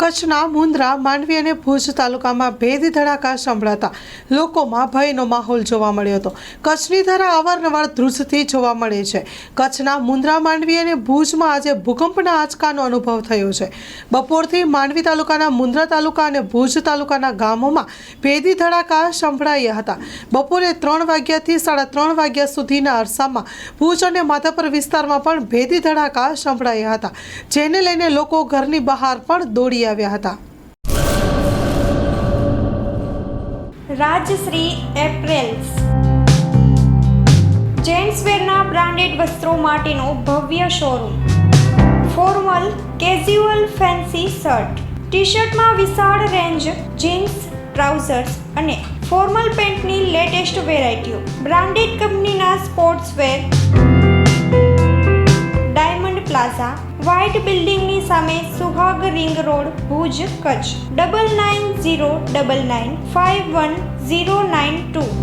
કચ્છના મુન્દ્રા, માંડવી અને ભુજ તાલુકામાં ભેદી ધડાકા સંભળાતા લોકોમાં ભયનો માહોલ જોવા મળ્યો હતો. કચ્છની ધરા અવારનવાર ધ્રુજતી જોવા મળે છે. કચ્છના મુન્દ્રા, માંડવી અને ભુજમાં આજે ભૂકંપના આંચકાનો અનુભવ થયો છે. બપોરથી માંડવી તાલુકાના, મુન્દ્રા તાલુકા અને ભુજ તાલુકાના ગામોમાં ભેદી ધડાકા સંભળાયા હતા. બપોરે 3 વાગ્યાથી 3:30 વાગ્યા સુધીના અરસામાં ભુજ અને માધાપર વિસ્તારમાં પણ ભેદી ધડાકા સંભળાયા હતા, જેને લઈને લોકો ઘરની બહાર પણ દોડી આવ્યા હતા. રાજશ્રી એપ્રેલ્સ જેન્ટ્સવેરના બ્રાન્ડેડ વસ્ત્રો માટેનો ભવ્ય showroom. Formal, casual, fancy shirt, ટી-શર્ટમાં વિશાળ રેન્જ, જીન્સ, ટ્રાઉઝર્સ અને ફોર્મલ પેન્ટની લેટેસ્ટ વેરાયટીઓ. બ્રાન્ડેડ કંપનીના સ્પોર્ટ્સવેર. ડાયમંડ પ્લાઝા, વ્હાઇટ બિલ્ડિંગની સામે, સુહાગ રિંગ રોડ, ભુજ, કચ્છ. 9909951092.